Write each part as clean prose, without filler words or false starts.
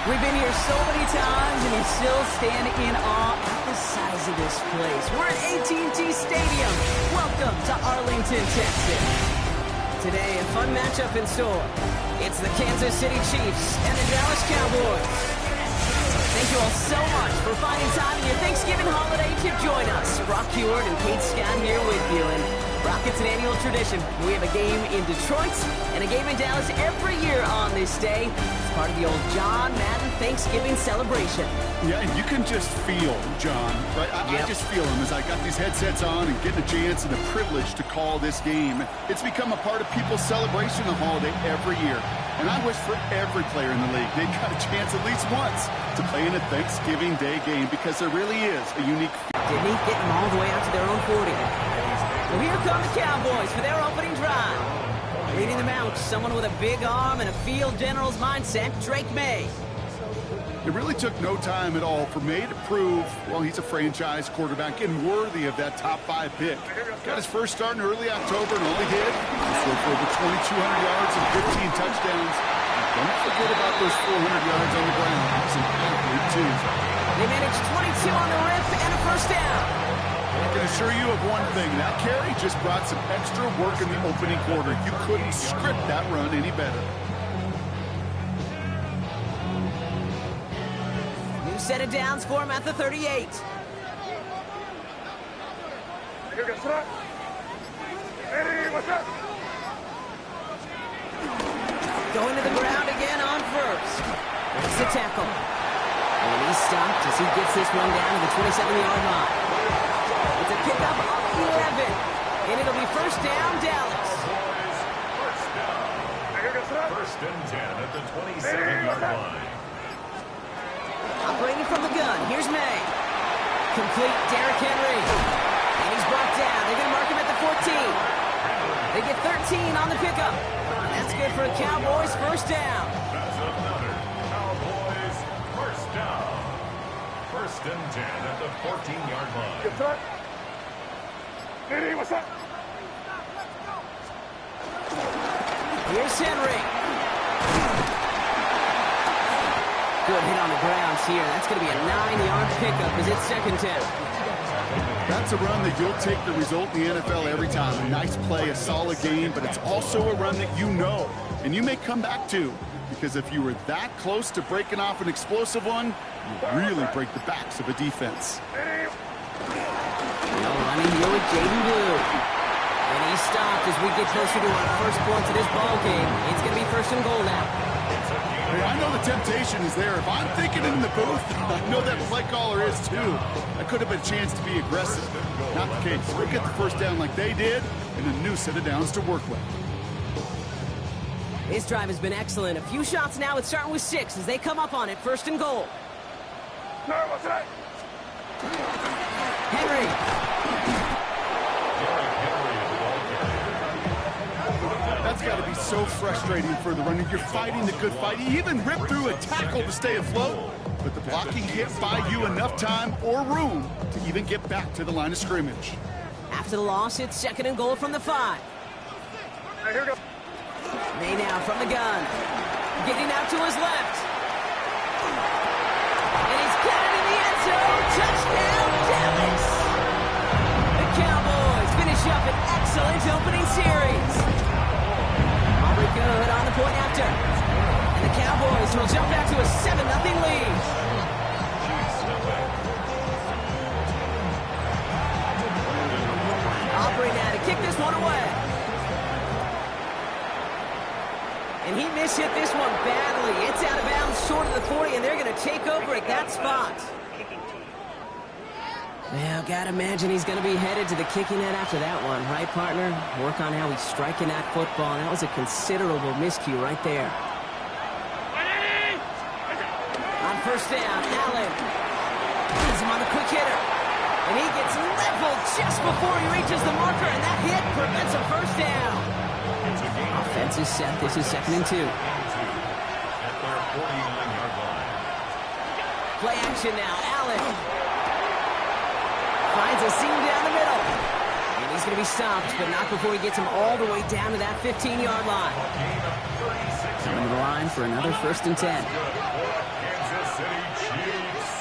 We've been here so many times, and we still stand in awe at the size of this place. We're at AT&T Stadium. Welcome to Arlington, Texas. Today, a fun matchup in store. It's the Kansas City Chiefs and the Dallas Cowboys. Thank you all so much for finding time in your Thanksgiving holiday to join us. Brock Heward and Kate Scott here with you. And Brock, it's an annual tradition. We have a game in Detroit and a game in Dallas every year on this day. It's part of the old John Madden Thanksgiving celebration. Yeah, and you can just feel John, right? I just feel him as I got these headsets on and getting a chance and the privilege to call this game. It's become a part of people's celebration of the holiday every year. And I wish for every player in the league they got a chance at least once to play in a Thanksgiving Day game, because there really is a unique... Didn't he get them all the way out to their own 40? Well, here come the Cowboys for their opening drive. Leading them out, someone with a big arm and a field general's mindset, Drake May. It really took no time at all for May to prove, well, he's a franchise quarterback and worthy of that top 5 pick. Got his first start in early October, and all he did was throw for over 2,200 yards and 15 touchdowns. Don't forget about those 400 yards on the ground. He's an athlete, too. They managed 22 on the rip and a first down. I can assure you of one thing. That carry just brought some extra work in the opening quarter. You couldn't script that run any better. New set of downs for him at the 38. Going to the ground again on first. It's a tackle. And he's stopped as he gets this one down to the 27-yard line. It's a pickup of 11. And it'll be first down, Dallas. First and 10 at the 27-yard line. Operating from the gun, here's May. Complete, Derrick Henry. And he's brought down. They're going to mark him at the 14. They get 13 on the pickup. And that's good for a Cowboys first down. That's another Cowboys first down. First and 10 at the 14-yard line. What's up? Here's Henry. Good hit on the grounds here. That's going to be a 9-yard pickup as it's second 10. That's a run that you'll take the result in the NFL every time. A nice play, a solid game, but it's also a run that you know and you may come back to, because if you were that close to breaking off an explosive one, you really break the backs of a defense. Running here with Jaden Blue. And he's stopped as we get closer to our first points of this ball game. It's going to be first and goal now. Hey, I know the temptation is there. If I'm thinking in the booth, I know that play caller is too. That could have been a chance to be aggressive. Not the case. We'll get the first down like they did, and a new set of downs to work with. This drive has been excellent. A few shots now. It's starting with 6 as they come up on it. First and goal. Henry. That's got to be so frustrating for the runner. You're fighting the good fight. You even rip through a tackle to stay afloat, but the blocking can't buy you enough time or room to even get back to the line of scrimmage. After the loss, it's second and goal from the 5. Here we go. May now from the gun. Getting out to his left. And he's got it in the end zone. Touchdown, Dallas! The Cowboys finish up an excellent opening series. Aubrey good on the point after. And the Cowboys will jump back to a 7-0 lead. Aubrey now to kick this one away. And he mishit this one badly. It's out of bounds short of the 40, and they're going to take over at that spot. Well, gotta imagine he's going to be headed to the kicking net after that one, right, partner? Work on how he's striking that football, and that was a considerable miscue right there. On first down, Allen. He's him on the quick hitter. And he gets leveled just before he reaches the marker, and that hit prevents a first down. Offense is set. This is 2nd and 2. At their 49-yard line. Play action now. Allen finds a seam down the middle. And he's going to be stopped, but not before he gets him all the way down to that 15-yard line. Coming to the line for another 1st and 10. Kansas City Chiefs.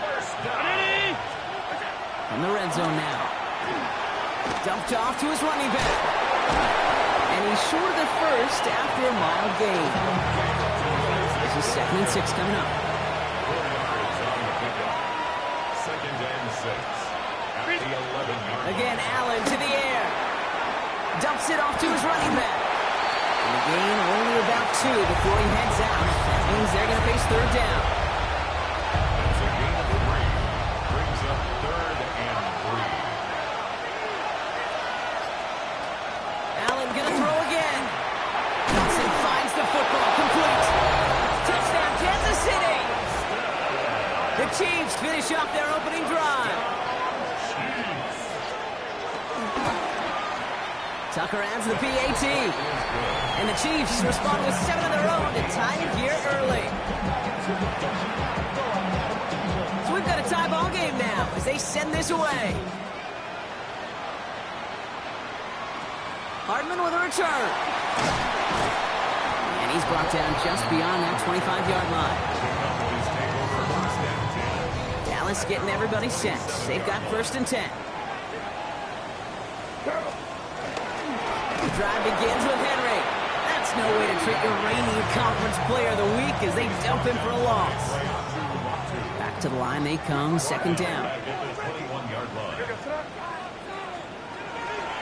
First down. From the red zone now. Dumped off to his running back. And he's short of the first after a mild gain. This is 2nd and 6 coming up. 2nd and 6. At the 11-yard. Again, Allen to the air. Dumps it off to his running back. And the gain only about 2 before he heads out. That means they're going to face 3rd down. That's a gain of 3. Brings up 3rd and 3. Gonna throw again. Johnson finds the football complete. Touchdown, Kansas City. The Chiefs finish off their opening drive. Tucker adds the PAT. And the Chiefs respond with 7 of their own to tie it here early. So we've got a tie ball game now as they send this away. Hardman with a return. And he's brought down just beyond that 25-yard line. Dallas getting everybody set. They've got 1st and 10. The drive begins with Henry. That's no way to treat your reigning conference player of the week as they dump him for a loss. Back to the line they come, 2nd down.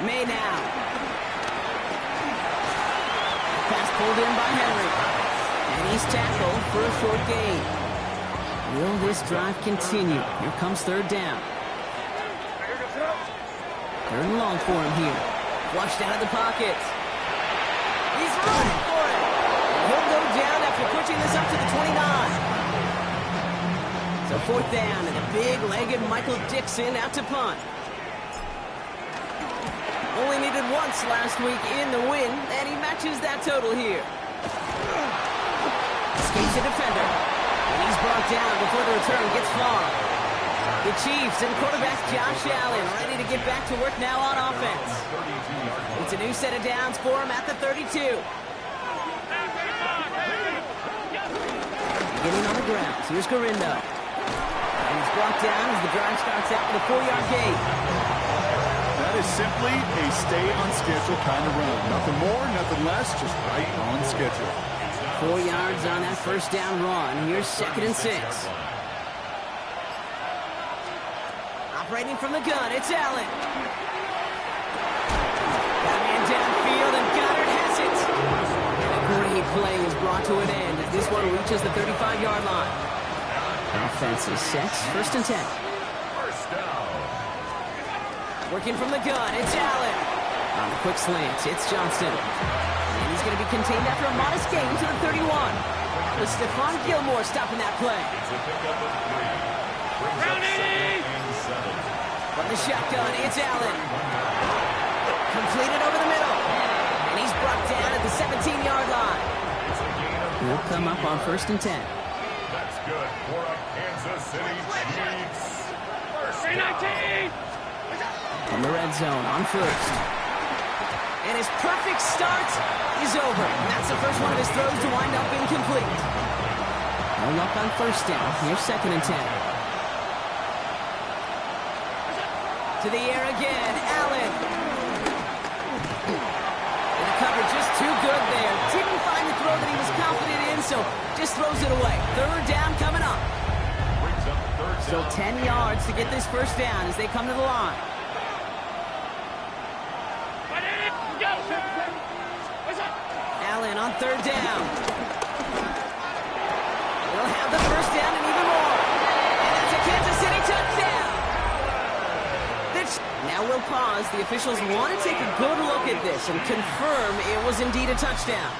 May now. Pass pulled in by Henry. And he's tackled for a short gain. Will this drive continue? Here comes 3rd down. 3rd and long for him here. Flushed out of the pocket. He's running for it. And he'll go down after pushing this up to the 29. So 4th down and a big-legged Michael Dixon out to punt. Only needed once last week in the win, and he matches that total here. Escapes the defender, and he's brought down before the return gets far. The Chiefs and quarterback Josh Allen ready to get back to work now on offense. It's a new set of downs for him at the 32. Beginning on the ground, here's Garindo. And he's brought down as the drive starts out with a 4-yard gain. That is simply a stay-on-schedule kind of run. Nothing more, nothing less, just right on schedule. 4 yards on that 1st down run. Here's 2nd and 6. Operating from the gun, it's Allen. Got a man downfield, and Goddard has it. And a great play is brought to an end as this one reaches the 35-yard line. Offense is set, 1st and 10. Working from the gun, it's Allen. On the quick slant, it's Johnston. And he's going to be contained after a modest gain to the 31. With Stephon Gilmore stopping that play. From the shotgun, it's Allen. Completed over the middle. And he's brought down at the 17-yard line. He'll come up on 1st and 10. That's good for a Kansas City Chiefs. First down. From the red zone on 1st. And his perfect start is over. And that's the first one of his throws to wind up incomplete. No luck on first down. Here's 2nd and 10. To the air again. Allen. And the coverage just too good there. Didn't find the throw that he was confident in, so just throws it away. 3rd down coming up. Still 10 yards to get this first down as they come to the line. Allen on 3rd down. They'll have the first down and even more. And that's a Kansas City touchdown. Now we'll pause. The officials want to take a good look at this and confirm it was indeed a touchdown.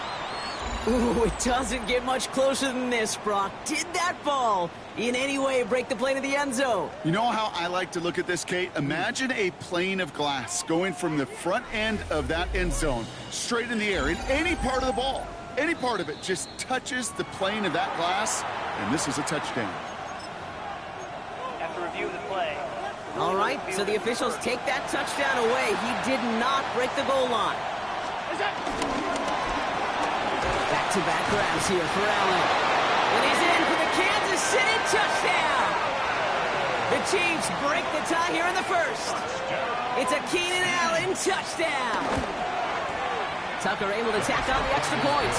Ooh, it doesn't get much closer than this, Brock. Did that ball in any way break the plane of the end zone? You know how I like to look at this, Kate? Imagine a plane of glass going from the front end of that end zone straight in the air, and any part of the ball, any part of it just touches the plane of that glass, and this is a touchdown. After review of the play. All right, so the officials take that touchdown away. He did not break the goal line. Back-to-back grabs here for Allen. And he's in for the Kansas City touchdown. The Chiefs break the tie here in the first. It's a Keenan Allen touchdown. Tucker able to tack on the extra point.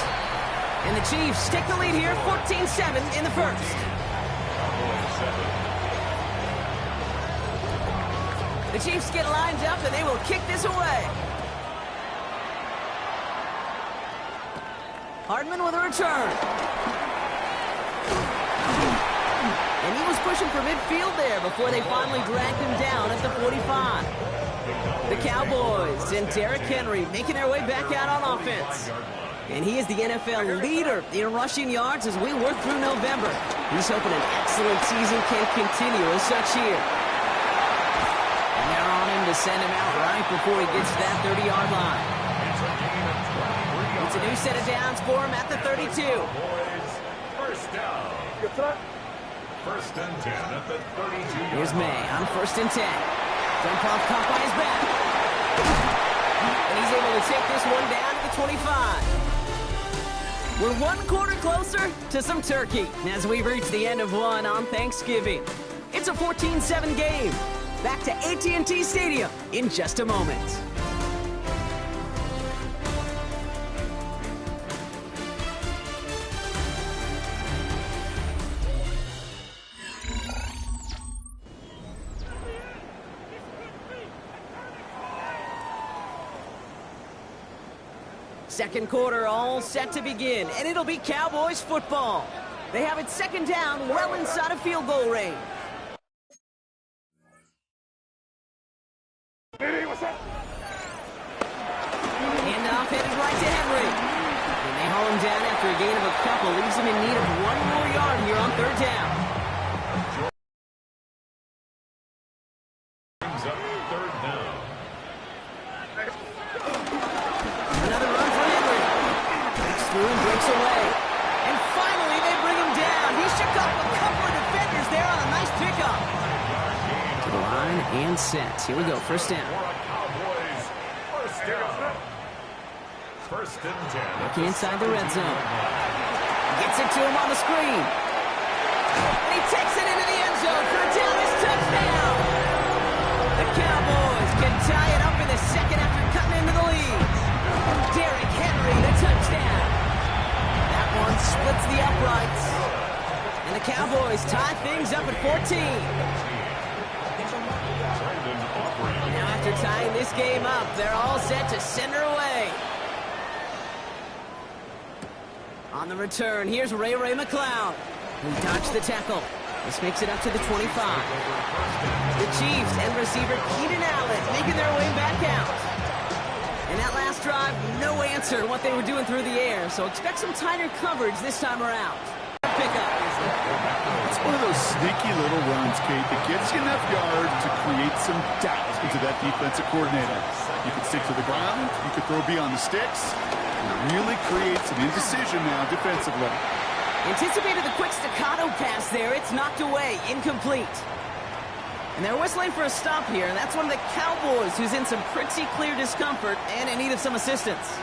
And the Chiefs take the lead here, 14-7 in the first. The Chiefs get lined up and they will kick this away. Hardman with a return. And he was pushing for midfield there before they finally dragged him down at the 45. The Cowboys and Derrick Henry making their way back out on offense. And he is the NFL leader in rushing yards as we work through November. He's hoping an excellent season can continue as such here. And they're on him to send him out right before he gets to that 30-yard line. It's a new set of downs for him at the 32. First down. First and 10 at the 32. Here's May on 1st and 10. Jump off caught by his back. And he's able to take this one down to the 25. We're 1 quarter closer to some turkey as we've reached the end of one on Thanksgiving. It's a 14-7 game. Back to AT&T Stadium in just a moment. Second quarter all set to begin, and it'll be Cowboys football. They have it 2nd down, well inside of field goal range. Handoff headed right to Henry. And they haul him down after a gain of a couple, leaves him in need of 1 more yard here on 3rd down. Away. And finally, they bring him down. He shook off a couple of defenders there on a nice pickup. To the line and set. Here we go. First down. First and 10. Looking inside the red zone. Gets it to him on the screen. And he takes it into the end zone for a down-ish touchdown. The Cowboys can tie it up in the second after cutting into the lead. Derrick Henry, the touchdown. One splits the uprights. And the Cowboys tie things up at 14. Now after tying this game up, they're all set to send her away. On the return, here's Ray McCloud, who dodged the tackle. This makes it up to the 25. The Chiefs and receiver Keenan Allen making their way back out. And that last drive, no answer to what they were doing through the air, so expect some tighter coverage this time around. Pickup. It's one of those sneaky little runs, Kate, that gives you enough yards to create some doubt into that defensive coordinator. You can stick to the ground, you can throw beyond the sticks, and it really creates an indecision now defensively. Anticipated the quick staccato pass there. It's knocked away, incomplete. And they're whistling for a stop here, and that's one of the Cowboys who's in some pretty clear discomfort and in need of some assistance.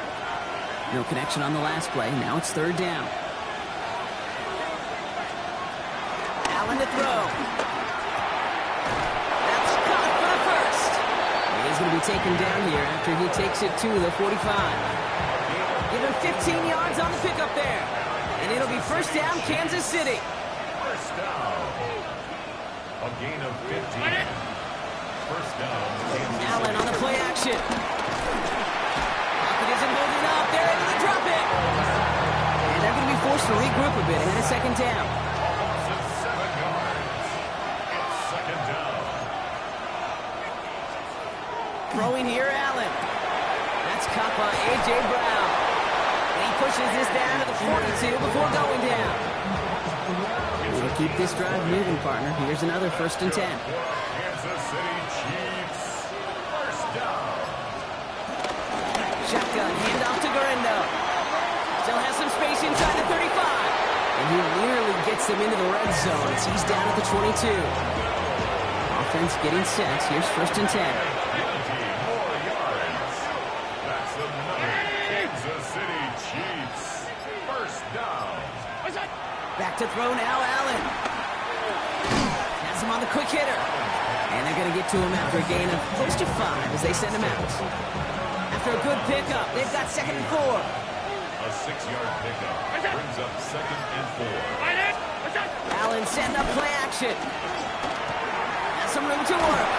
No connection on the last play. Now it's third down. Allen to throw. That's caught for the first. He's going to be taken down here after he takes it to the 45. Give him 15 yards on the pickup there. And it'll be first down, Kansas City. First down. A gain of 15. First down, Kansas City. Allen on the play action. Pocket isn't holding up. They're able to drop it. And they're going to be forced to regroup a bit ahead of second down. Loss of 7 yards. It's second down. Throwing here, Allen. That's caught by A.J. Brown. And he pushes this down to the 42 before going down. We'll keep this drive moving, partner. Here's another first and 10. Kansas City Chiefs. First down. Shotgun, handoff to Guerrero. Still has some space inside the 35. And he nearly gets them into the red zone as he's down at the 22. Offense getting set. Here's first and 10. 20 more yards. That's another Kansas City Chiefs. First down. Back to throw now, Allen. Has him on the quick hitter. And they're going to get to him after a gain of close to 5 as they send him out. After a good pickup, they've got second and 4. A 6-yard pickup brings up second and 4. Allen setting up play action. Has some room to work.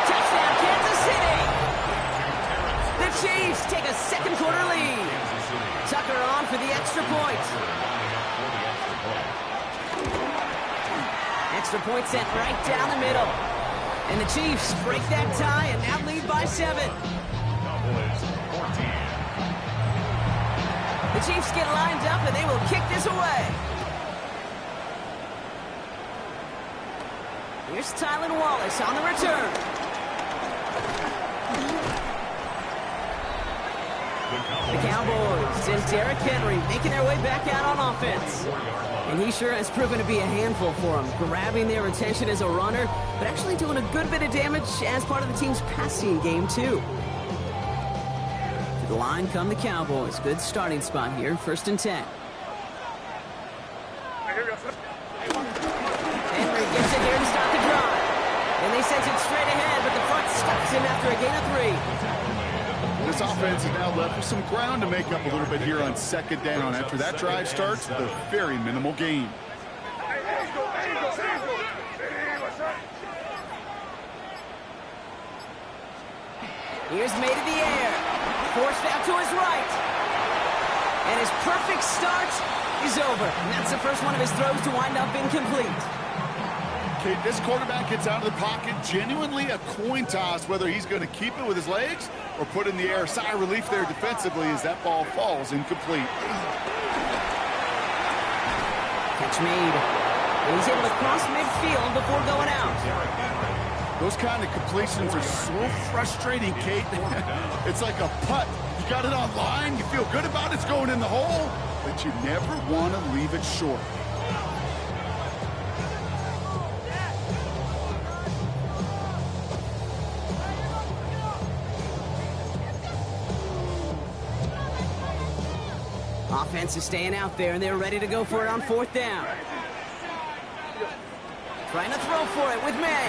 Touchdown, Kansas City. The Chiefs take a second quarter lead. Kansas City. Tucker on for the extra point. Extra point sent right down the middle. And the Chiefs break that tie and now lead by 7. Cowboys 14. The Chiefs get lined up and they will kick this away. Here's Tylan Wallace on the return. The Cowboys and Derrick Henry making their way back out on offense. And he sure has proven to be a handful for them, grabbing their attention as a runner, but actually doing a good bit of damage as part of the team's passing game, too. To the line come the Cowboys. Good starting spot here, first and 10. Henry gets it here to start the drive. And they send it straight ahead, but the front stops him after a gain of 3. This offense is now left with some ground to make up a little bit here on second down after that drive starts with a very minimal gain. Here's made in the air. Forced out to his right. And his perfect start is over. And that's the first one of his throws to wind up incomplete. Okay, this quarterback gets out of the pocket, genuinely a coin toss whether he's going to keep it with his legs or put in the air. Sigh of relief there defensively as that ball falls incomplete. Catch made. And he's able to cross midfield before going out. Those kind of completions are so frustrating, Kate. It's like a putt. You got it on line, you feel good about it's going in the hole, but you never want to leave it short. Offense is staying out there, and they're ready to go for it on fourth down. Trying to throw for it with May.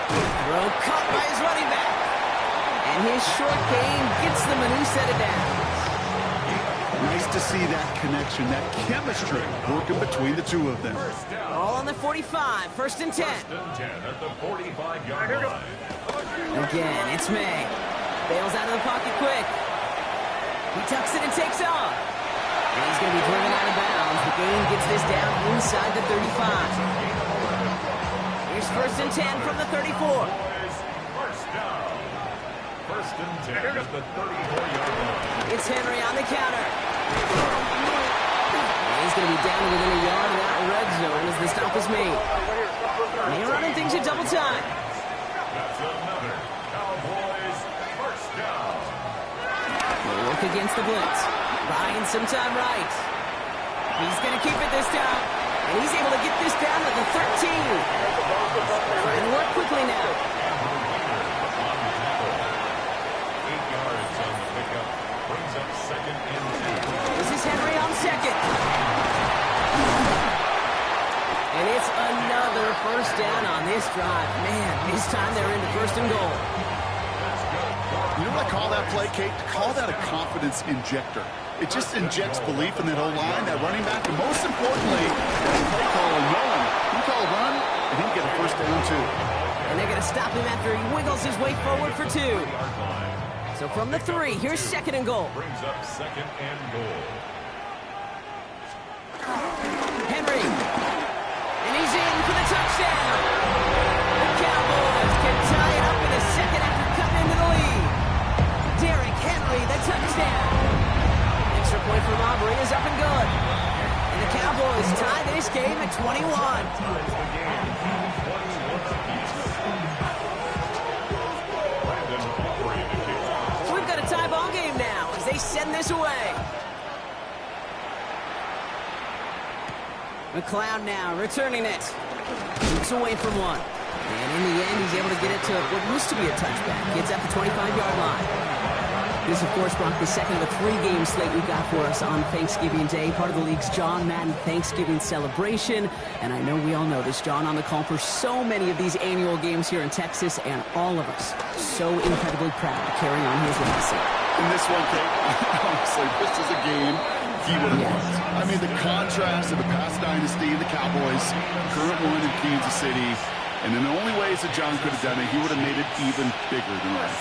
Throw caught by his running back. And his short game gets them a new set of downs. Nice to see that connection, that chemistry working between the two of them. All on the 45, first and 10. First and 10 at the 45-yard line. Again, it's May. Bails out of the pocket quick. He tucks it and takes off. And he's going to be driven out of bounds. The gain gets this down inside the 35. Here's first and 10 from the 34. First down. First and 10 at the 34-yard line. It's Henry on the counter. And he's going to be down within a yard of that red zone as the stop is made. And they're running things at double time. That's another Cowboys first down. They'll work against the blitz. Buying some time right. He's going to keep it this time. And he's able to get this down to the 13. Trying to work quickly now. 8 yards on the pickup. Brings up second and 10. This is Henry on second. And it's another first down on this drive. Man, this time they're into first and goal. You know what I call that play, Kate? Call that a confidence injector. It just injects belief in that O-line, that running back, and most importantly, that play caller, Nolan. He call a run, and he'll get a first down, too. And they're going to stop him after he wiggles his way forward for 2. So from the 3, here's second and goal. Brings up second and goal. Henry. And he's in for the touchdown. The Cowboys can tie it up in a second after cutting into the lead. Derrick Henry, the touchdown. Extra point from Aubrey is up and good. And the Cowboys tie this game at 21. We've got a tie ball game now as they send this away. McLeod now returning it. Keeps away from one. And in the end, he's able to get it to what used to be a touchback. Gets at the 25-yard line. This, of course, Brock, the second of the 3-game slate we've got for us on Thanksgiving Day, part of the league's John Madden Thanksgiving celebration. And I know we all know this, John on the call for so many of these annual games here in Texas, and all of us so incredibly proud to carry on his legacy. In this one, Kate, honestly, this is a game he would have loved. I mean, the contrast of the past dynasty, the Cowboys, current one in Kansas City, and in the only ways that John could have done it, he would have made it even bigger than life.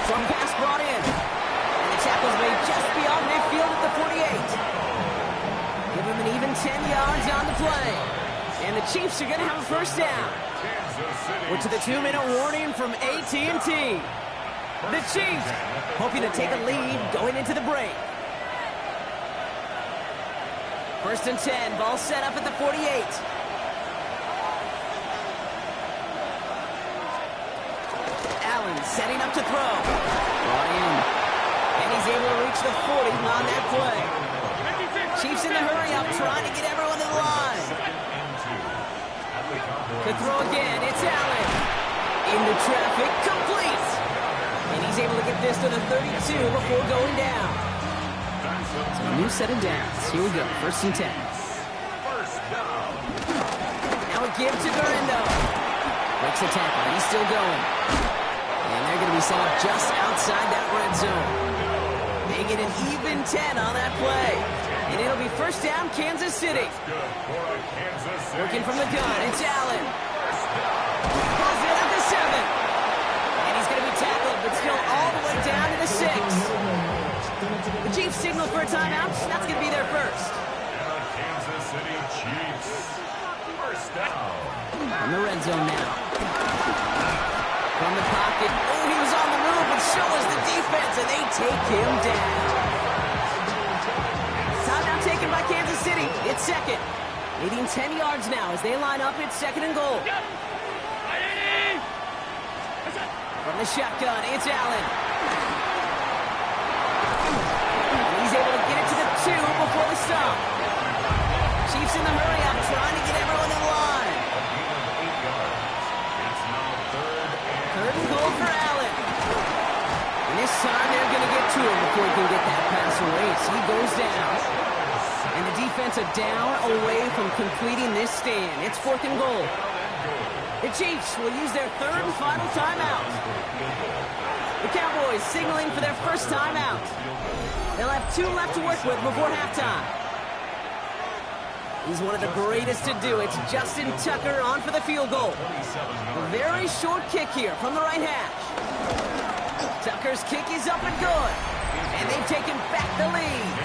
Some pass brought in. And the tackle's made just beyond midfield at the 48. Give him an even 10 yards on the play. And the Chiefs are going to have a first down. We're to the 2-minute warning from AT&T. The Chiefs hoping to take a lead going into the break. First and 10, ball set up at the 48. Allen setting up to throw. Brought in. And he's able to reach the 40 on that play. Chiefs in the hurry up, trying to get everyone to the line. To throw again, it's Allen. Into traffic, complete. And he's able to get this to the 32 before going down. So a new set of downs. Here we go, first and 10. Now a give to Garindo. Breaks the tackle, he's still going. And they're going to be set up just outside that red zone. They get an even 10 on that play. And it'll be first down, Kansas City. Working from the gun, it's Allen. Pulls it up to 7. And he's going to be tackled, but still all the way down to the 6. The Chiefs signal for a timeout. That's going to be their first. Kansas City Chiefs. First down. In the red zone now. From the pocket. Oh, he was on the move, but so was the defense, and they take him down. Timeout taken by Kansas City. It's second. Leading 10 yards now as they line up. It's second and goal. From the shotgun, it's Allen. He's able to get it to the 2 before the stop. Chiefs in the hurry up, trying to get everyone in line. Third and goal for Allen. And this time they're going to get to him before he can get that pass away. So he goes down. And the defense a down away from completing this stand. It's fourth and goal. The Chiefs will use their third and final timeout. The Cowboys signaling for their first timeout. They'll have 2 left to work with before halftime. He's one of the greatest to do it. Justin Tucker on for the field goal. A very short kick here from the right hash. Tucker's kick is up and good. And they've taken back the lead.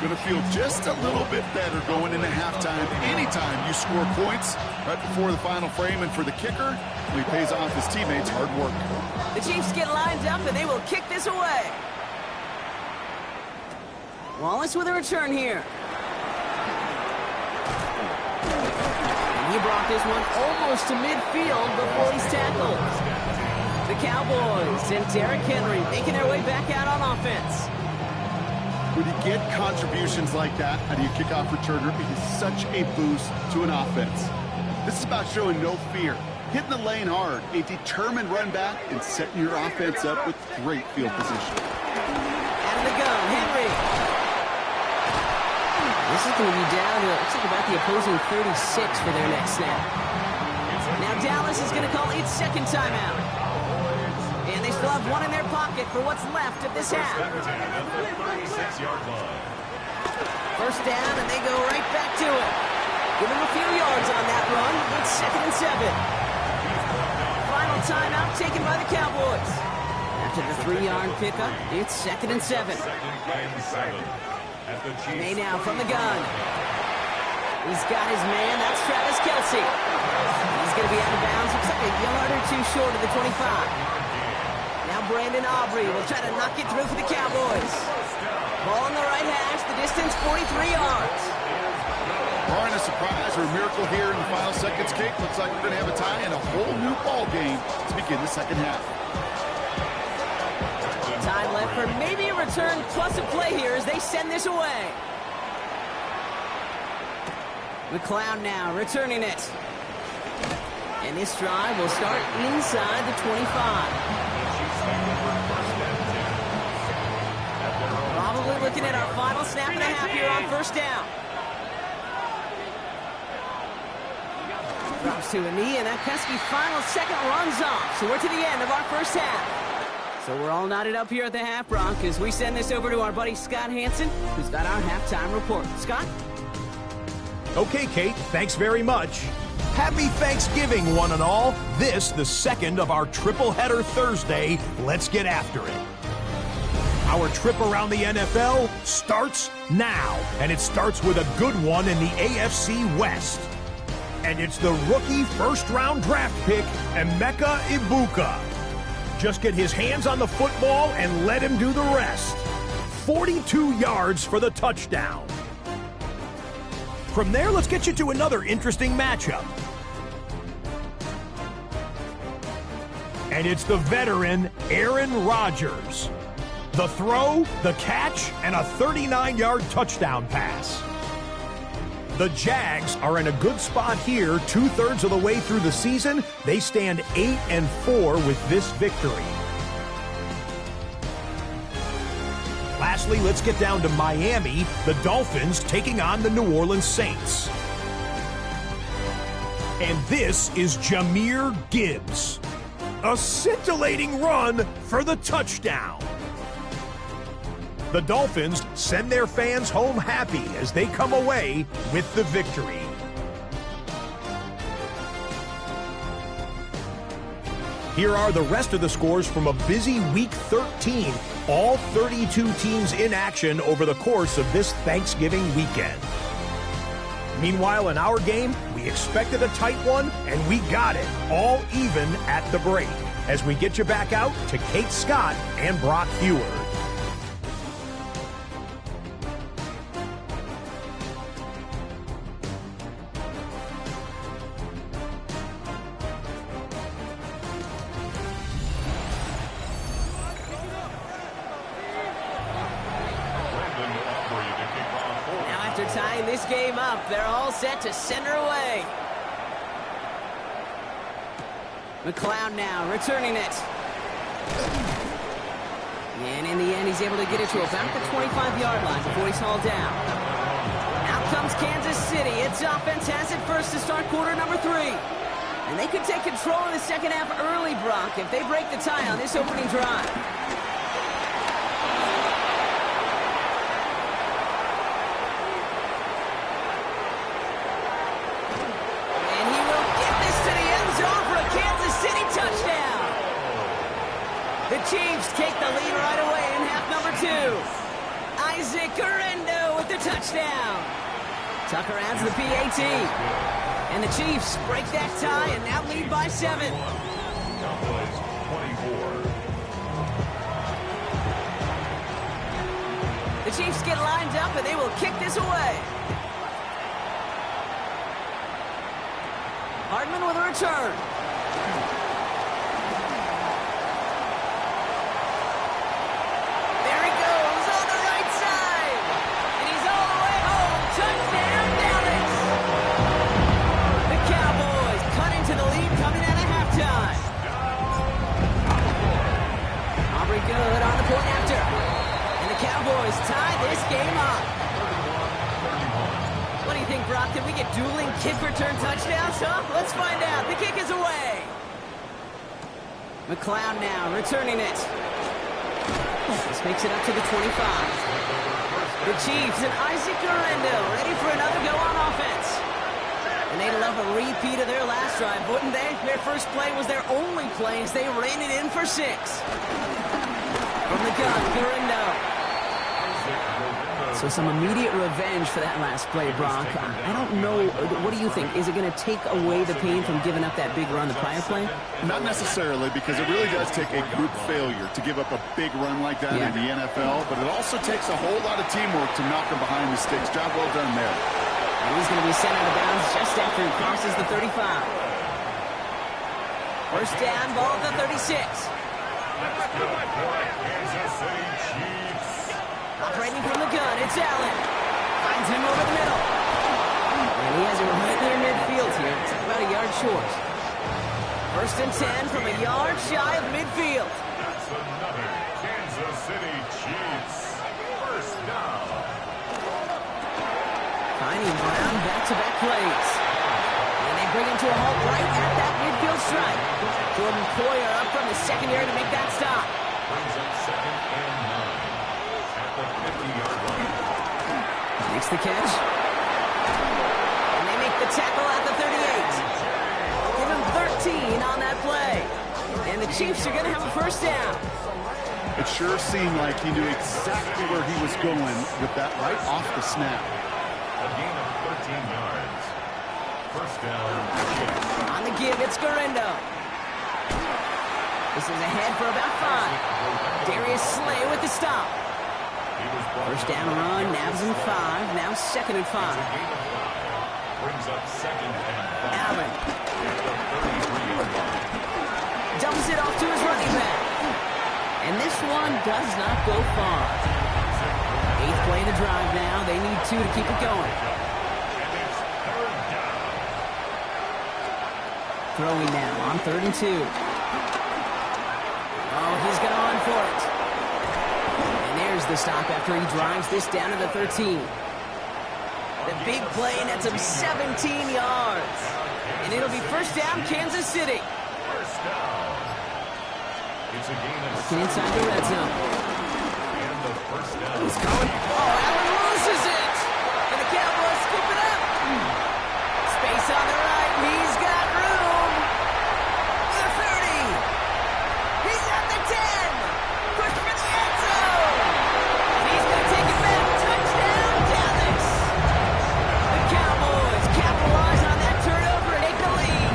Going to feel just a little bit better going into halftime. Anytime you score points right before the final frame, and for the kicker, he pays off his teammates' hard work. The Chiefs get lined up, and they will kick this away. Wallace with a return here. And he brought this one almost to midfield before he's tackled. The Cowboys and Derrick Henry making their way back out on offense. When you get contributions like that out of your kickoff returner, it is such a boost to an offense. This is about showing no fear, hitting the lane hard, a determined run back, and setting your offense up with great field position. Out of the gun, Henry. This is going to be down to, looks like about the opposing 36 for their next snap. Now Dallas is going to call its second timeout. And they still have one in their pocket for what's left of this half. First down, and they go right back to it. Give them a few yards on that run. It's 2nd and 7. Final timeout taken by the Cowboys. After the 3-yard pickup, it's 2nd and 7. May now from the gun. He's got his man. That's Travis Kelce. He's going to be out of bounds. Looks like a yard or two short of the 25. Now Brandon Aubrey will try to knock it through for the Cowboys. Ball on the right hash. The distance 43 yards. Barring a surprise or a miracle here in the final seconds, Kate, looks like we're going to have a tie and a whole new ball game to begin the second half. Time left for maybe a return plus a play here as they send this away. McLeod now returning it. And this drive will start inside the 25. Probably looking at our final snap and a half here on first down. Drops to a knee, and that pesky final second runs off. So we're to the end of our first half. So we're all knotted up here at the half, Bronc, as we send this over to our buddy Scott Hansen, who's got our halftime report. Scott? Okay, Kate, thanks very much. Happy Thanksgiving, one and all. This, the second of our triple header Thursday. Let's get after it. Our trip around the NFL starts now, and it starts with a good one in the AFC West. And it's the rookie first-round draft pick, Emeka Ibuka. Just get his hands on the football and let him do the rest. 42 yards for the touchdown. From there, let's get you to another interesting matchup. And it's the veteran Aaron Rodgers. The throw, the catch, and a 39-yard touchdown pass. The Jags are in a good spot here, 2/3 of the way through the season. They stand 8-4 with this victory. Lastly, let's get down to Miami, the Dolphins taking on the New Orleans Saints. And this is Jahmyr Gibbs. A scintillating run for the touchdown. The Dolphins send their fans home happy as they come away with the victory. Here are the rest of the scores from a busy Week 13. All 32 teams in action over the course of this Thanksgiving weekend. Meanwhile, in our game, we expected a tight one, and we got it, all even at the break. As we get you back out to Kate Scott and Brock Heward. Tying this game up, they're all set to send her away. McLeod now returning it. And in the end, he's able to get it to about the 25-yard line before he's hauled down. Out comes Kansas City. Its offense has it first to start quarter number 3. And they could take control in the second half early, Brock, if they break the tie on this opening drive. The Chiefs take the lead right away in half number 2. Isaac Guerrero with the touchdown. Tucker adds the PAT. And the Chiefs break that tie and now lead by 7. Cowboys 24. The Chiefs get lined up and they will kick this away. Hardman with a return. Touchdown, Dallas! The Cowboys cut into the lead coming out of tie this game up. What do you think, Brock? Can we get dueling kick return touchdowns, huh? Let's find out. The kick is away. McLeod now returning it. This makes it up to the 25. The Chiefs and Isaac Guerrero ready for another go on offense. And they'd love a repeat of their last drive, wouldn't they? Their first play was their only play as they ran it in for 6. From the gun, Guerrero. So some immediate revenge for that last play, Brock. I don't know. What do you think? Is it going to take away the pain from giving up that big run the prior play? Not necessarily, because it really does take a group failure to give up a big run like that in the NFL, but it also takes a whole lot of teamwork to knock them behind the sticks. Job well done there. And he's going to be sent out of bounds just after he crosses the 35. First down, ball at the 36. Operating from the gun, it's Allen. Finds him over the middle. And he has it right near midfield here. It's about a yard short. First and 10 from a yard shy of midfield. That's another Kansas City Chiefs first down. Finding Brown back-to-back plays. And they bring him to a halt right at that midfield strike. Jordan Poyer up from the secondary to make that stop. Brings up 2nd and 9 at the 50-yard line. Makes the catch. And they make the tackle at the 38. Give him 13 on that play. And the Chiefs are going to have a first down. It sure seemed like he knew exactly where he was going with that right off the snap. A gain of 13 yards. First down, Chiefs. On the give, it's Guerrero. This is ahead for about 5. Darius Slay with the stop. First down run, nabs him 5. Now 2nd and 5. Brings up 2nd and 5. Allen At the 33-yard line. dumps it off to his running back. And this one does not go far. 8th play of the drive now. They need 2 to keep it going. And it's 3rd down. Throwing now on 3rd and 2. Oh, he's got on for it. And there's the stop after he drives this down to the 13. The big play nets him 17 yards. And it'll be first down, Kansas City. First down. It's a gain of Looking inside the red zone. and the first down. He's going. Oh, Allen loses it. And the Cowboys scoop it up. Space on the right. He's got room. The 30. He's at the 10. Push for the end zone. And he's going to take it back. Touchdown, Dallas. The Cowboys capitalize on that turnover and take the lead.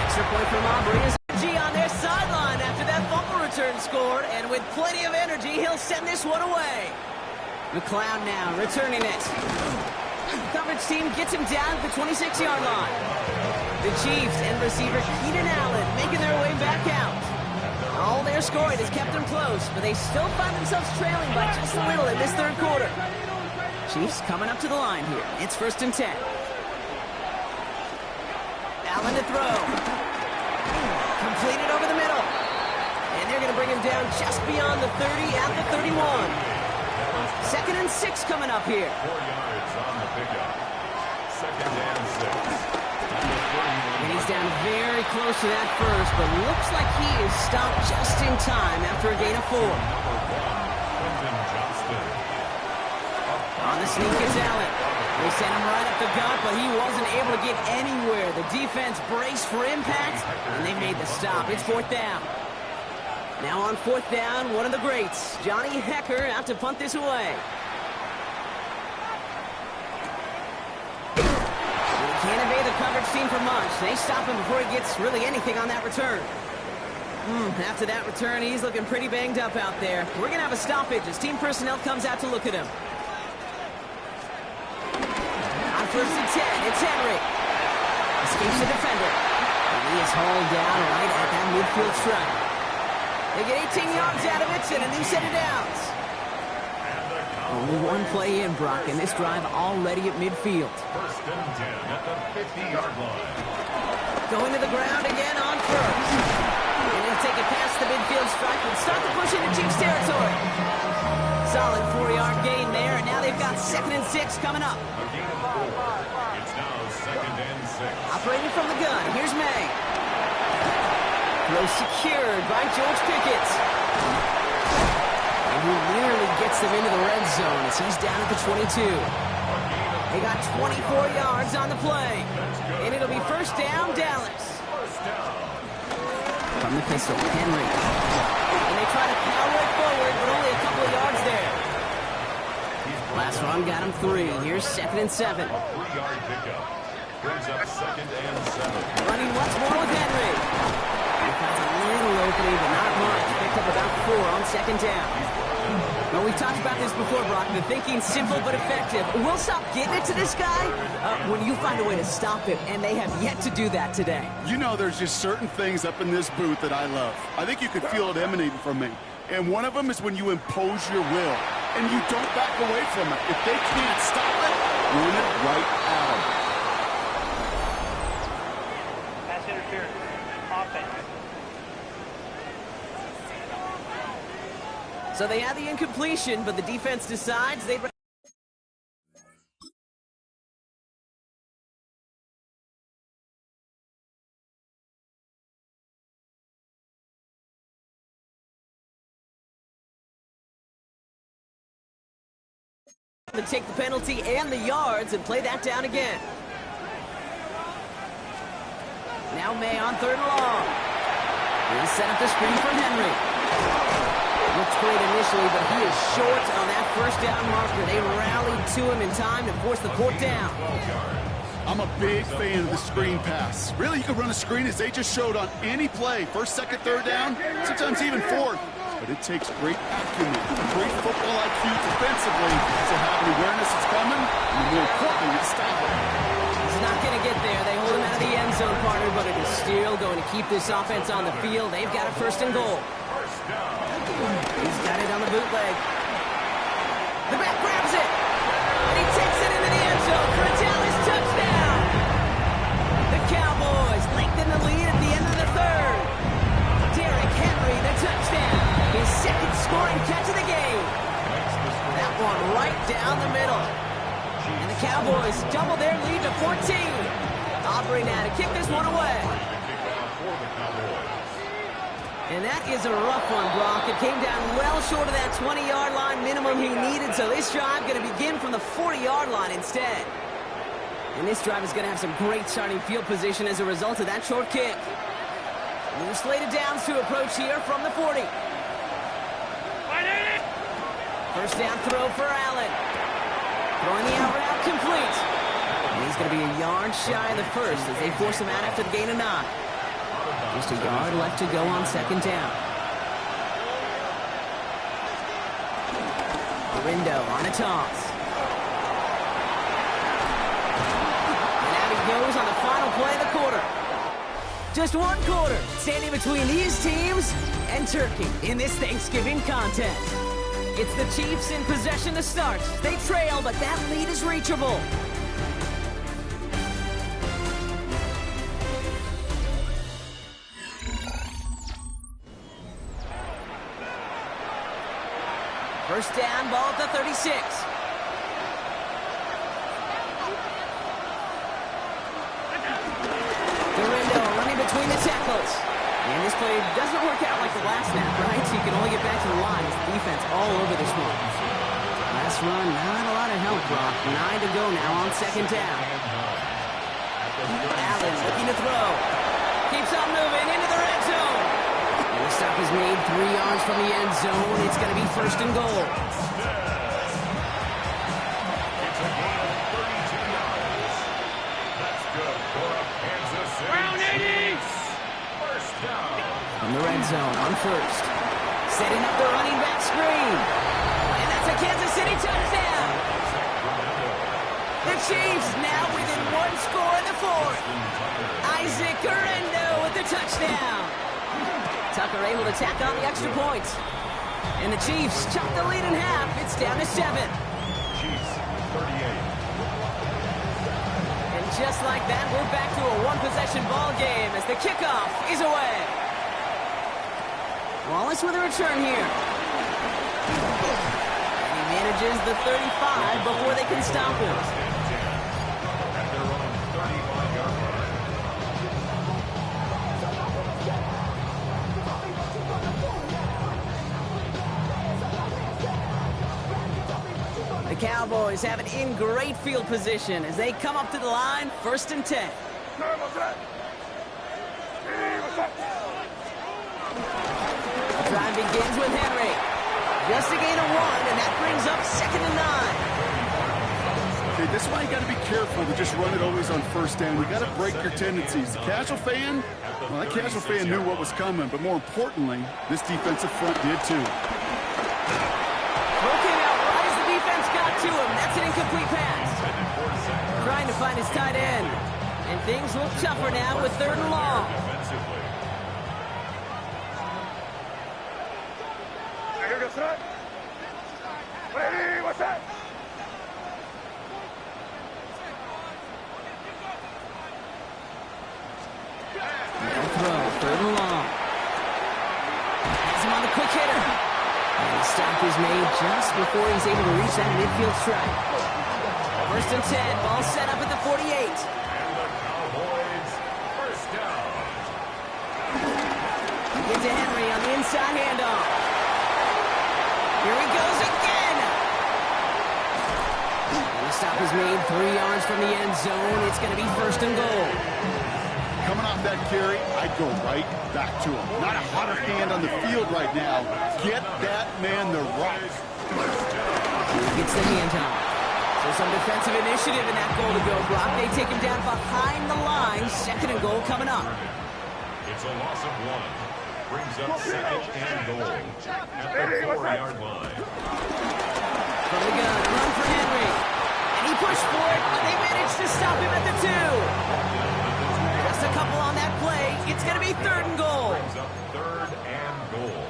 Extra point from Aubrey is G on their sideline after that fumble return scored. And with plenty of energy, he'll send this one away. McLeod now returning it. Coverage team gets him down at the 26-yard line. The Chiefs and receiver Keenan Allen making their way back out. All their scoring has kept them close, but they still find themselves trailing by just a little in this 3rd quarter. Chiefs coming up to the line here. It's 1st and 10. Allen to throw. Completed over the middle. And they're going to bring him down just beyond the 30 at the 31. 2nd and 6 coming up here. 4 yards on the pickup. 2nd and 6. At the 31. And he's down very close to that first, but looks like he is stopped just in time after a gain of 4. Quentin Johnston. On the sneak is Allen. They sent him right up the gut, but he wasn't able to get anywhere. The defense braced for impact, and they made the stop. It's 4th down. Now on 4th down, one of the greats, Johnny Hecker, out to punt this away. He can't evade the coverage team for much. They stop him before he gets really anything on that return. After that return, he's looking pretty banged up out there. We're going to have a stoppage as team personnel comes out to look at him. On 1st and 10, it's Henry. Escapes the defender. And he is hauled down right at that midfield strike. They get 18 yards out of it and a new set of downs. Only one play in, Brock, and this drive already at midfield. 1st and 10 at the 50-yard line. Going to the ground again on 1st. And he'll take it past the midfield strike and start to push into Chiefs territory. solid 4-yard gain there, and now they've got 2nd and 6 coming up. A gain of 4. It's now 2nd and 6. Operating from the gun, here's May. Throw secured by George Pickett. And he nearly gets them into the red zone as he's down at the 22. They got 24 yards on the play. And it'll be 1st down, Dallas. From the pistol, Henry. And they try to power it forward, but only a couple of yards there. Last run got him 3. Here's 2nd and 7. 3-yard pickup. Brings up 2nd and 7. Running once more with Henry. He finds a little opening, but not much. Picked up about 4 on 2nd down. Well, we've talked about this before, Brock. The thinking's simple but effective. We'll stop getting it to this guy when you find a way to stop him, and they have yet to do that today. You know, there's just certain things up in this booth that I love. I think you could feel it emanating from me. And one of them is when you impose your will, and you don't back away from it. If they can't stop it, run it right at them. Pass interference. Offense. So they had the incompletion, but the defense decides they'd... to take the penalty and the yards and play that down again. Now May on 3rd and long. He set up the screen for Henry. Looks great initially, but he is short on that 1st down marker. They rallied to him in time to force the 4th down. I'm a big fan of the screen pass. Really, you can run a screen as they just showed on any play. 1st, 2nd, 3rd down, sometimes even 4th. But it takes great acumen, great football IQ defensively to have an awareness it's coming, and more importantly, to stop it. He's not going to get there. They hold him out of the end zone, partner, but it is still going to keep this offense on the field. They've got a 1st and goal. He's got it on the bootleg. The back grabs it, and he takes it into the end zone for a Dallas touchdown. The Cowboys lengthen the lead at the end of the 3rd. Derrick Henry, the touchdown. His 2nd scoring catch of the game. That one right down the middle. And the Cowboys double their lead to 14. Aubrey now to kick this one away. And that is a rough one, Brock. It came down well short of that 20-yard line minimum he needed, so this drive going to begin from the 40-yard line instead. And this drive is going to have some great starting field position as a result of that short kick. New slated downs to approach here from the 40. 1st down throw for Allen. Throwing the out route complete. And he's going to be a yard shy of the 1st as they force him out after the gain of 9. Just a yard left to go on 2nd down. Window on a toss. And out he goes on the final play of the quarter. Just 1 quarter standing between these teams and Turkey in this Thanksgiving contest. It's the Chiefs in possession to start. They trail, but that lead is reachable. First down, ball at the 36. Dorendo running between the tackles. And this play doesn't work out like the last snap, right? So you can only get back to the line with the defense all over this one. Last run, not a lot of help, Brock. 9 to go now on 2nd down. Allen looking to throw. Keeps on moving into the red zone. And the stop is made 3 yards from the end zone. It's going to be 1st and goal. It's a gain of 32 yards. That's good for a Kansas City. Round 80. 1st down. From the red zone on 1st. Setting up the running back screen. And that's a Kansas City touchdown. The Chiefs now within 1 score in the 4th. Isaac Dorendo with the touchdown. Tucker able to tack on the extra point. And the Chiefs chop the lead in half. It's down to 7. Chiefs 38. And just like that, we're back to a 1-possession ball game as the kickoff is away. Wallace with a return here. manages the 35 before they can stop him. At their own 35-yard line. The Cowboys have it in great field position as they come up to the line, 1st and 10. The drive begins with Henry. Just a gain of 1, and that brings up 2nd and 9. Okay, this is why you got to be careful to just run it always on 1st down. You got to break your tendencies. The casual fan, well, that casual fan knew what was coming, but more importantly, this defensive front did too. Broken out right as the defense got to him. That's an incomplete pass. Trying to find his tight end. And things look tougher now with 3rd and long. What's that? Now throw, 3rd and long. Has him on the quick hitter. And the stop is made just before he's able to reach that midfield strike. 1st and 10, ball set up at the 48. And the Cowboys, 1st down. Get to Henry on the inside handoff. Here he goes again. And the stop is made 3 yards from the end zone. It's going to be 1st and goal. Coming off that carry, I'd go right back to him. Not a hotter hand on the field right now. Get that man the rock. He gets the handoff. So some defensive initiative in that goal-to-go block. They take him down behind the line. 2nd and goal coming up. It's a loss of 1. Brings up 2nd and goal at the 4-yard line. From the gun, run for Henry. And he pushed for it, but they managed to stop him at the 2. Just a couple on that play. It's going to be 3rd and goal. Brings up 3rd and goal.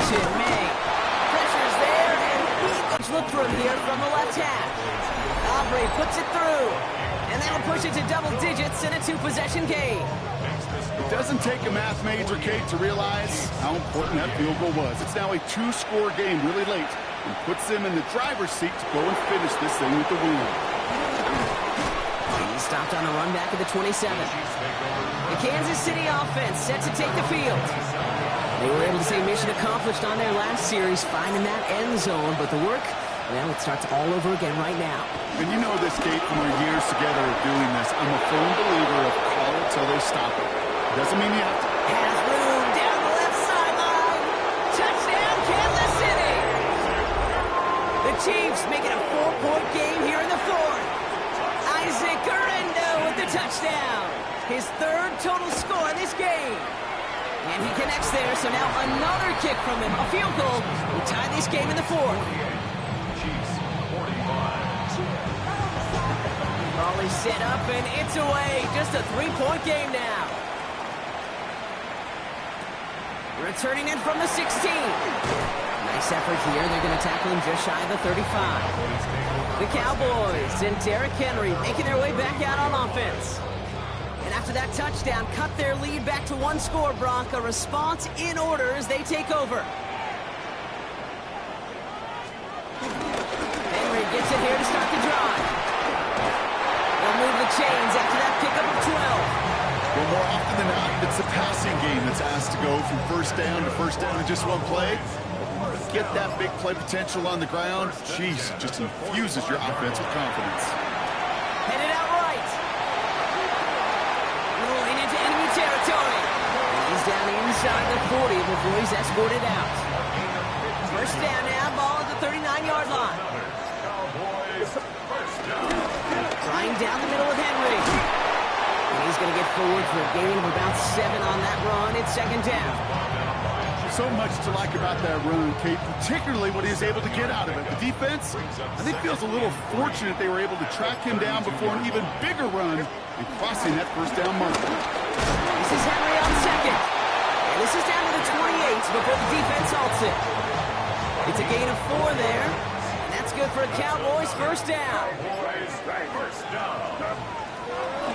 To May. Pressure's there, and he look for him here from the left half. Aubrey puts it through. And that'll push it to double digits in a 2-possession game. It doesn't take a math major, Kate, to realize how important that field goal was. It's now a 2-score game really late and puts them in the driver's seat to go and finish this thing with the win. He stopped on a run back at the 27. The Kansas City offense set to take the field. They were able to say mission accomplished on their last series, finding that end zone, but the work, well, it starts all over again right now. And you know this, Kate, from our years together of doing this. I'm a firm believer of call it till they stop it. Doesn't mean you have to. Has room down the left sideline. Touchdown, Kansas City. The Chiefs making a 4-point game here in the 4th. Isaac Guerrero with the touchdown. His 3rd total score in this game. And he connects there, so now another kick from him. A field goal will tie this game in the 4th. Chiefs, 45. Ball is set up, and it's away. Just a 3-point game now. Returning in from the 16. Nice effort here. They're going to tackle him just shy of the 35. The Cowboys and Derrick Henry making their way back out on offense. And after that touchdown, cut their lead back to 1 score, Brock. A response in order as they take over. Henry gets it here to start the drive. They'll move the chains after that pickup of 12. Well, more often than not, it's the passing game that's asked to go from 1st down to 1st down in just 1 play. Get that big play potential on the ground. Jeez, just infuses your offense with confidence. Headed out right. Rolling into enemy territory. He's down inside the 40 before he's escorted out. 1st down now, ball at the 39-yard line. Flying down the middle with Henry. And he's going to get forward for a gain of about 7 on that run. It's 2nd down. So much to like about that run, Kate, particularly what he was able to get out of it. The defense, I think, feels a little fortunate they were able to track him down before an even bigger run and crossing that 1st down marker. This is Henry on 2nd. And this is down to the 28 before the defense halts it. It's a gain of 4 there. And that's good for a Cowboys 1st down.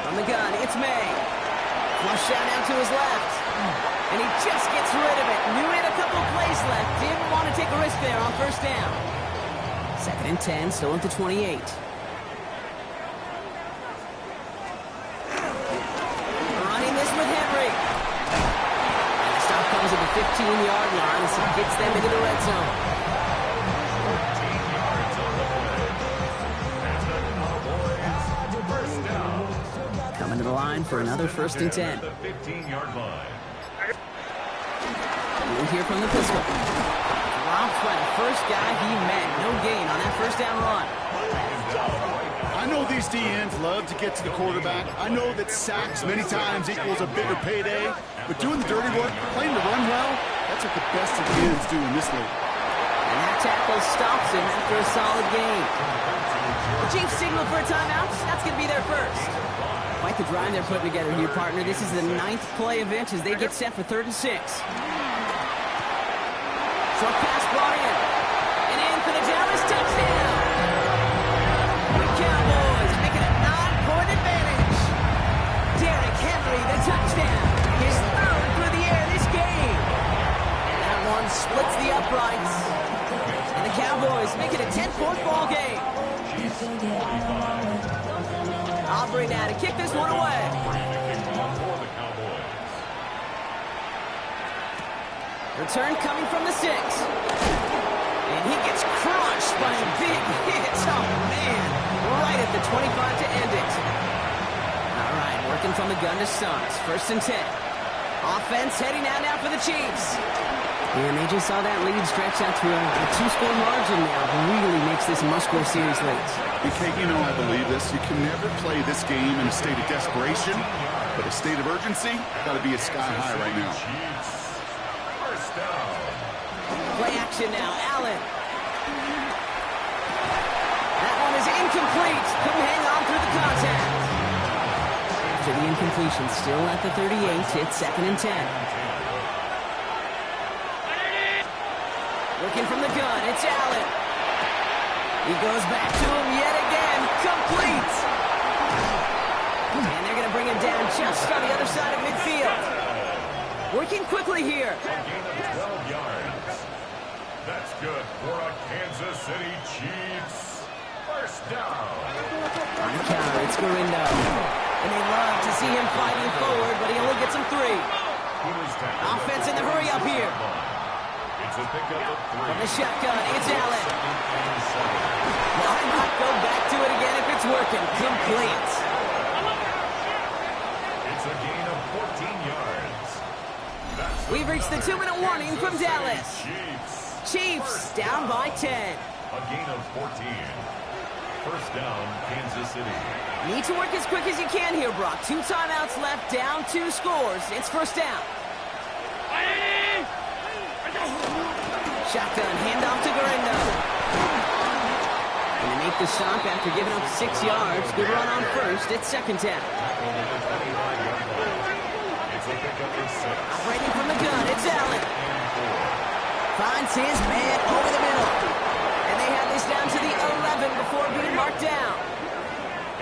From the gun, it's May. Flush shot out to his left. And he just gets rid of it. Knew he had a couple of plays left. Didn't want to take a risk there on first down. 2nd and 10, still at the 28. Running this with Henry. And the stop comes at the 15-yard line as he gets them into the red zone. 14 yards on the play. And the Cowboys first down. Coming to the line for another 1st and 10. The 15-yard line. We'll hear from the pistol. Dropped by the first guy he met. No gain on that first down run. I know these DNs love to get to the quarterback. I know that sacks many times equals a bigger payday. But doing the dirty work, playing the run well, that's what the best of DNs do in this league. And that tackle stops him after a solid gain. The Chiefs signal for a timeout. That's going to be their first. Quite the drive they're putting together here, partner. This is the 9th play of it as they get set for 3rd and 6. Short pass brought in. And in for the Dallas touchdown. The Cowboys making a 9-point advantage. Derrick Henry, the touchdown. His 3rd through the air this game. And that one splits the uprights. And the Cowboys make it a 10-point ball game. Aubrey now to kick this one away. Return coming from the 6. And he gets crushed by a big hit. Oh, man. Right at the 25 to end it. All right, working from the gun to Suggs. 1st and 10. Offense heading out now for the Chiefs. And they just saw that lead stretch out to a 2-score margin now. Really makes this a must-go series late. Okay, you know I believe this. You can never play this game in a state of desperation, but a state of urgency got to be at sky high right now. First down. Play action now, Allen. That one is incomplete. Couldn't hang on through the contact. After the incompletion, still at the 38, it's 2nd and 10. Looking from the gun, it's Allen. He goes back to him yet again. Complete. And they're going to bring him down just on the other side of midfield. Working quickly here. A gain of 12 yards. That's good for a Kansas City Chiefs. First down. On the counter, it's Garindo. And they love to see him fighting forward, but he only gets him 3. Offense in the hurry up here. It's a pickup of 3. From the shotgun, it's Allen. Why not go back to it again if it's working? Complete. It's a gain of 14 yards. We've reached the 2-minute warning from Dallas. Chiefs down by 10. A gain of 14. First down, Kansas City. Need to work as quick as you can here, Brock. 2 timeouts left, down 2 scores. It's first down. Shotgun, handoff to Garindo. And they make the stop after giving up 6 yards. Good run on first. It's 2nd down. Operating from the gun, it's Allen. Finds his man over the middle. And they have this down to the 11 before being marked down.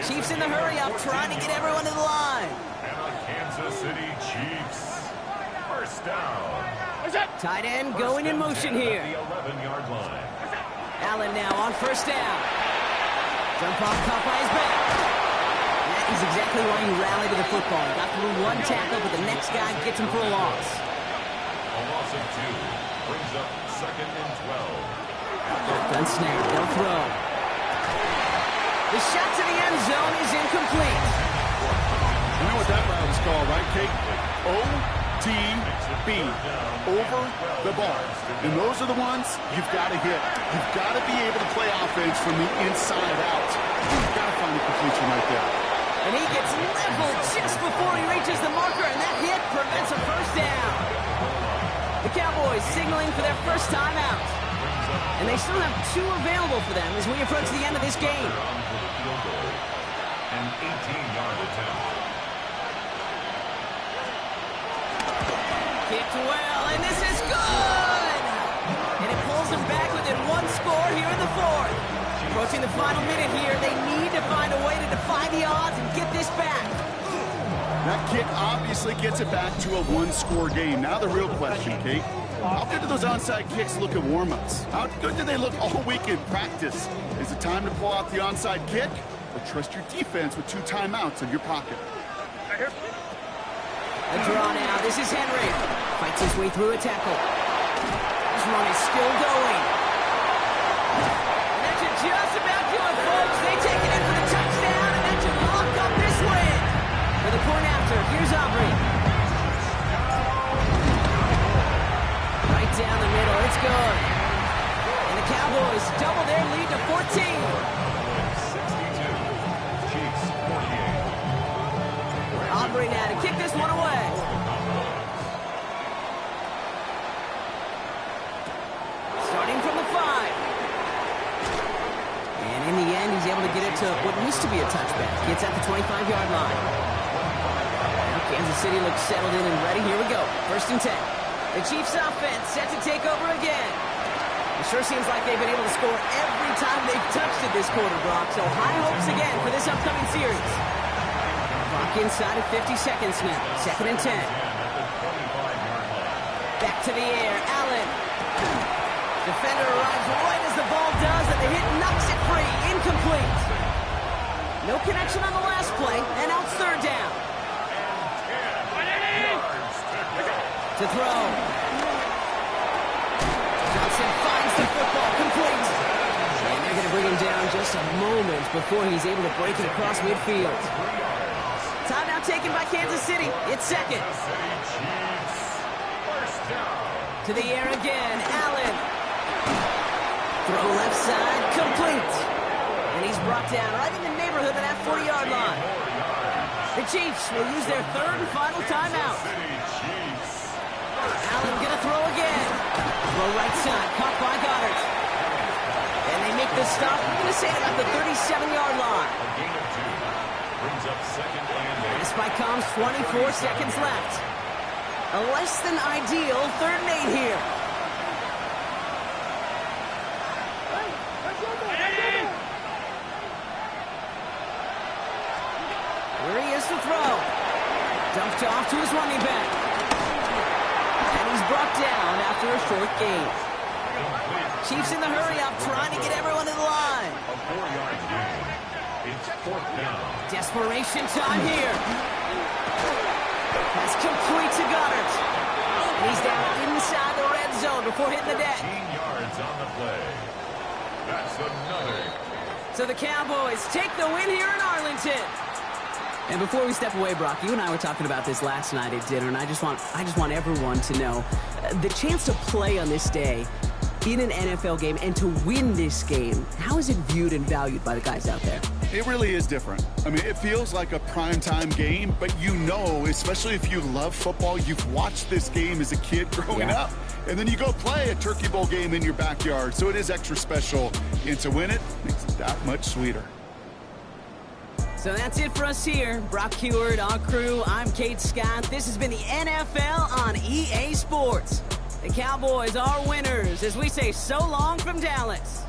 Chiefs in the hurry-up, trying to get everyone to the line. And the Kansas City Chiefs. First down. Tight end going in motion here. The 11-yard line. Allen now on first down. Jump off, caught by his back. And that is exactly why you rally to the football. Got through 1 tackle, but the next guy gets him for a loss. A loss of 2 brings up 2nd and 12. Gun snap, they'll throw. The shot to the end zone is incomplete. You know what that route is called, right, Kate? OTB, over the bar. And those are the ones you've got to hit. You've got to be able to play offense from the inside out. You've got to find the completion right there. And he gets leveled just before he reaches the marker, and that hit prevents a first down. The Cowboys signaling for their first timeout. And they still have 2 available for them as we approach the end of this game. An 18-yard attempt. Kicked well, and this is good! And it pulls them back within 1 score here in the 4th. Approaching the final minute here, they need to find a way to defy the odds and get this back. That kick obviously gets it back to a one-score game. Now the real question, Kate, how good do those onside kicks look at warm-ups? How good do they look all week in practice? Is it time to pull out the onside kick? Or trust your defense with 2 timeouts in your pocket? A draw now. This is Henry. Fights his way through a tackle. His run is still going. And that should just about do it, folks. They take it in for the touchdown, and that should lock up this win. For the point after, here's Aubrey. Right down the middle. It's good. And the Cowboys double their lead to 14. Aubrey now to kick this one away. Starting from the 5. And in the end, he's able to get it to what used to be a touchback. Gets at the 25-yard line. Now Kansas City looks settled in and ready. Here we go. 1st and 10. The Chiefs offense set to take over again. It sure seems like they've been able to score every time they've touched it this quarter, Brock. So high hopes again for this upcoming series. Clock inside of 50 seconds now. 2nd and 10. Back to the air. Allen. Defender arrives right as the ball does, and the hit knocks it free. Incomplete. No connection on the last play, and now it's 3rd down. To throw. Johnson finds the football. Complete. And they're going to bring him down just a moment before he's able to break it across midfield. Timeout taken by Kansas City. It's 2nd. To the air again. Allen. Throw left side. Complete. And he's brought down right in the neighborhood of that 40-yard line. The Chiefs will use their 3rd and final timeout. Allen gonna throw again. Throw right side. Caught by Goddard. And they make the stop. We're going to say about the 37-yard line. Brings up 2nd and 8. This by comes 24 seconds left. A less than ideal 3rd and 8 here. Here he is to throw. Dumped off to his running back. And he's brought down after a short gain. Chiefs in the hurry-up, trying to get everyone to the line. A 4-yard gain. It's 4th down. Desperation time here. That's complete to Goddard. And he's down inside the red zone before hitting the deck. 15 yards on the play. That's another. So the Cowboys take the win here in Arlington. And before we step away, Brock, you and I were talking about this last night at dinner, and I just want everyone to know the chance to play on this day in an NFL game and to win this game. How is it viewed and valued by the guys out there? It really is different. I mean, it feels like a primetime game, but you know, especially if you love football, you've watched this game as a kid growing up. And then you go play a Turkey Bowl game in your backyard, so it is extra special. And to win it makes it that much sweeter. So that's it for us here. Brock Heward, our crew, I'm Kate Scott. This has been the NFL on EA Sports. The Cowboys are winners as we say so long from Dallas.